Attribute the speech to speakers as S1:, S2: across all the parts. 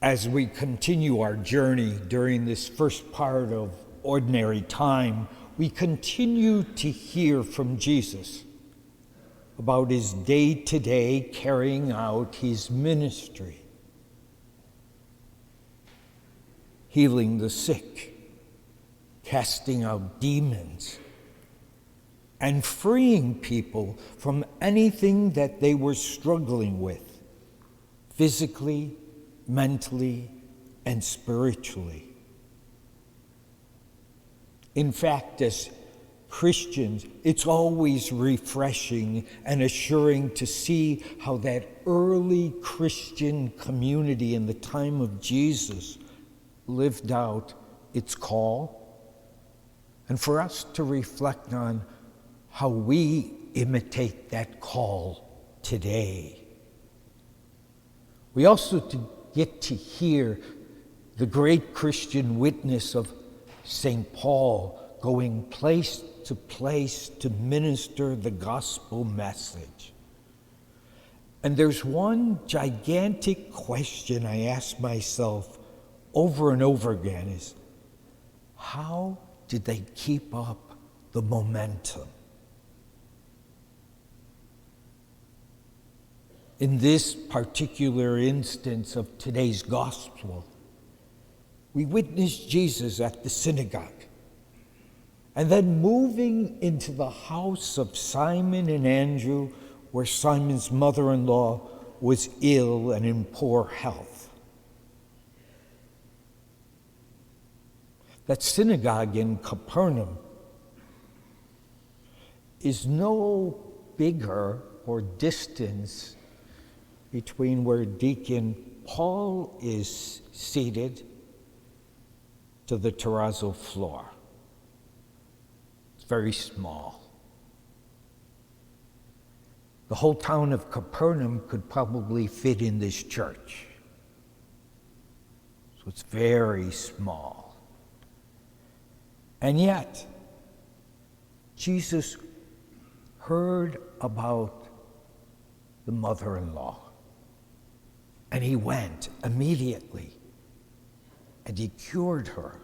S1: As we continue our journey during this first part of Ordinary Time, we continue to hear from Jesus about his day-to-day carrying out his ministry, healing the sick, casting out demons, and freeing people from anything that they were struggling with, physically, mentally, and spiritually. In fact, as Christians, it's always refreshing and assuring to see how that early Christian community in the time of Jesus lived out its call, and for us to reflect on how we imitate that call today. We also get to hear the great Christian witness of St. Paul going place to place to minister the gospel message. And there's one gigantic question I ask myself over and over again is, how did they keep up the momentum? In this particular instance of today's gospel, we witness Jesus at the synagogue, and then moving into the house of Simon and Andrew, where Simon's mother-in-law was ill and in poor health. That synagogue in Capernaum is no bigger or distance between where Deacon Paul is seated to the terrazzo floor. It's very small. The whole town of Capernaum could probably fit in this church. So it's very small. And yet, Jesus heard about the mother-in-law. And he went immediately, and he cured her.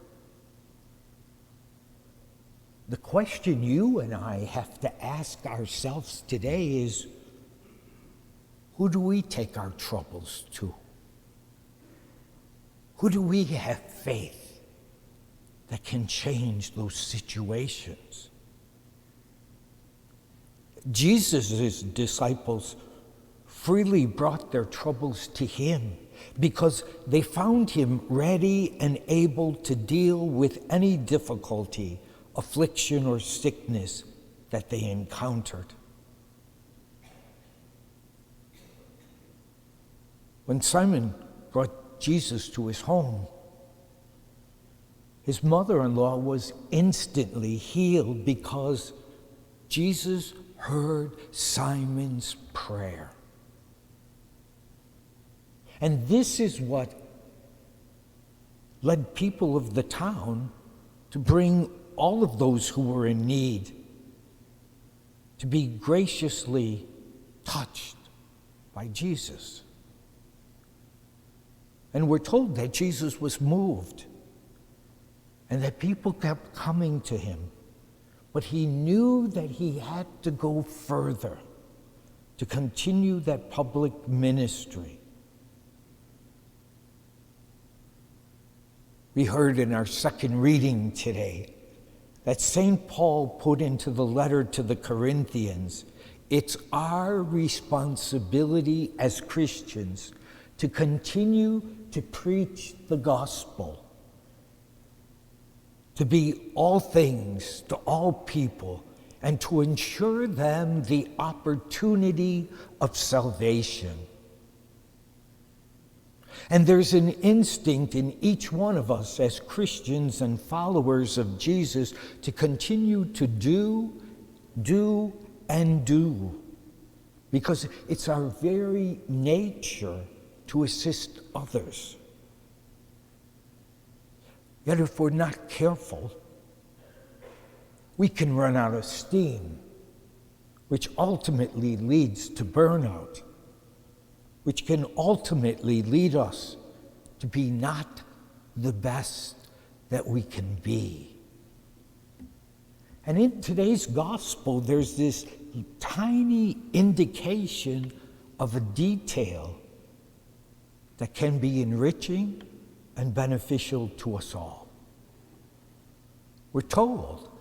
S1: The question you and I have to ask ourselves today is, who do we take our troubles to? Who do we have faith that can change those situations? Jesus' disciples freely brought their troubles to him because they found him ready and able to deal with any difficulty, affliction, or sickness that they encountered. When Simon brought Jesus to his home, his mother-in-law was instantly healed because Jesus heard Simon's prayer. And this is what led people of the town to bring all of those who were in need to be graciously touched by Jesus. And we're told that Jesus was moved and that people kept coming to him, but he knew that he had to go further to continue that public ministry. We heard in our second reading today that St. Paul put into the letter to the Corinthians, it's our responsibility as Christians to continue to preach the gospel, to be all things to all people, and to ensure them the opportunity of salvation. And there's an instinct in each one of us as Christians and followers of Jesus to continue to do, because it's our very nature to assist others. Yet if we're not careful, we can run out of steam, which ultimately leads to burnout, which can ultimately lead us to to be not the best that we can be. And in today's gospel, there's this tiny indication of a detail that can be enriching and beneficial to us all. We're told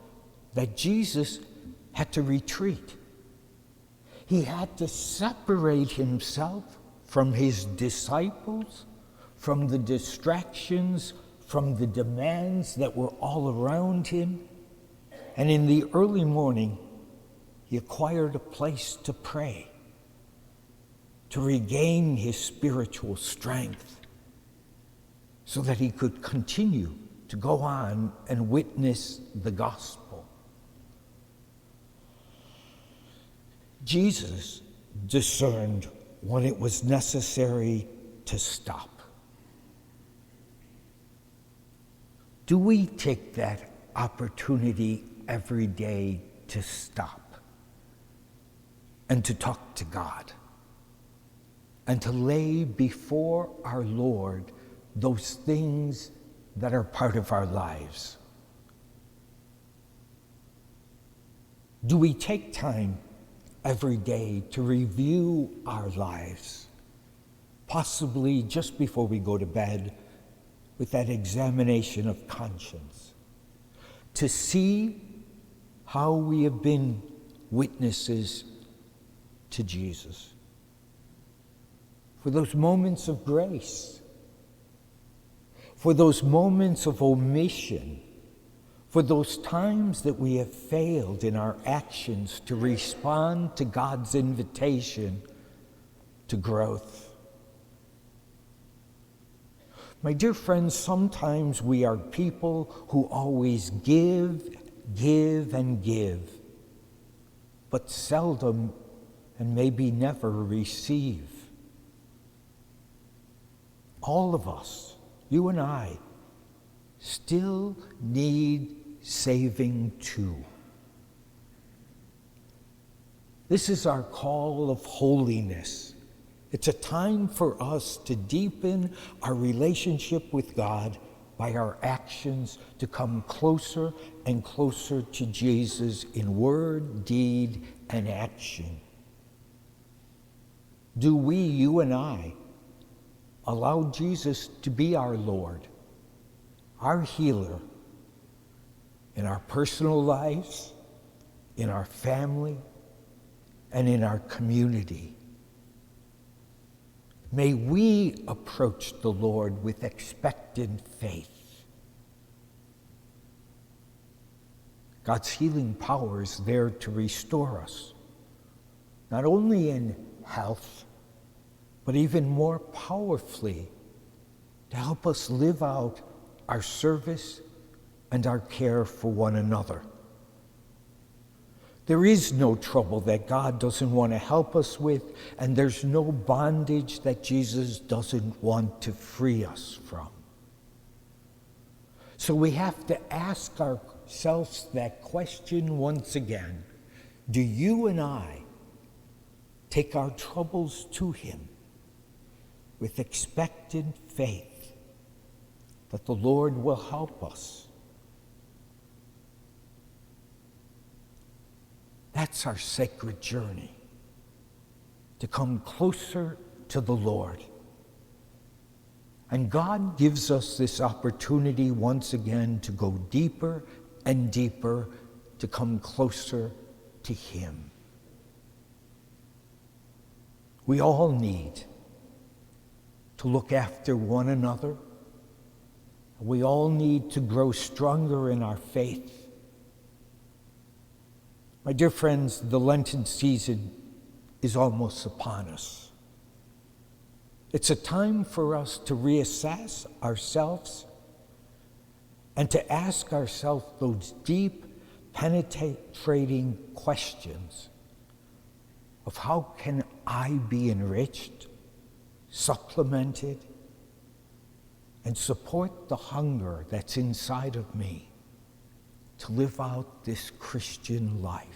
S1: that Jesus had to retreat. He had to separate himself from his disciples, from the distractions, from the demands that were all around him. And in the early morning, he acquired a place to pray, to regain his spiritual strength, so that he could continue to go on and witness the gospel. Jesus discerned when it was necessary to stop. Do we take that opportunity every day to stop and to talk to God and to lay before our Lord those things that are part of our lives? Do we take time every day to review our lives, possibly just before we go to bed, with that examination of conscience, to see how we have been witnesses to Jesus? For those moments of grace, for those moments of omission, for those times that we have failed in our actions to respond to God's invitation to growth. My dear friends, sometimes we are people who always give, and give, but seldom and maybe never receive. All of us, you and I, still need saving too. This is our call of holiness. It's a time for us to deepen our relationship with God by our actions, to come closer and closer to Jesus in word, deed, and action. Do we, you and I, allow Jesus to be our Lord, our healer, in our personal lives, in our family, and in our community? May we approach the Lord with expectant faith. God's healing power is there to restore us, not only in health, but even more powerfully to help us live out our service and our care for one another. There is no trouble that God doesn't want to help us with, and there's no bondage that Jesus doesn't want to free us from. So we have to ask ourselves that question once again. Do you and I take our troubles to him with expectant faith that the Lord will help us? That's our sacred journey, to come closer to the Lord. And God gives us this opportunity once again to go deeper and deeper, to come closer to him. We all need to look after one another. We all need to grow stronger in our faith. My dear friends, the Lenten season is almost upon us. It's a time for us to reassess ourselves and to ask ourselves those deep, penetrating questions of how can I be enriched, supplemented, and support the hunger that's inside of me to live out this Christian life.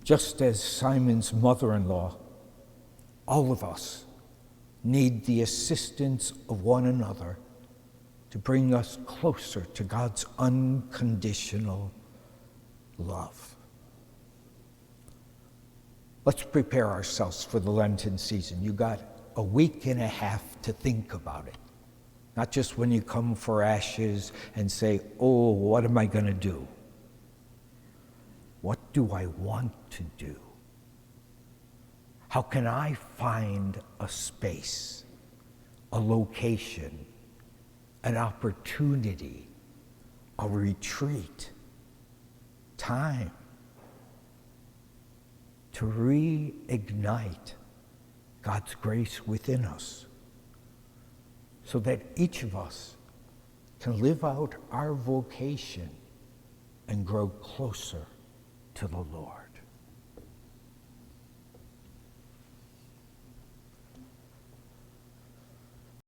S1: Just as Simon's mother-in-law, all of us need the assistance of one another to bring us closer to God's unconditional love. Let's prepare ourselves for the Lenten season. You got a week and a half to think about it. Not just when you come for ashes and say, oh, what am I going to do? What do I want to do? How can I find a space, a location, an opportunity, a retreat, time to reignite God's grace within us so that each of us can live out our vocation and grow closer to the Lord?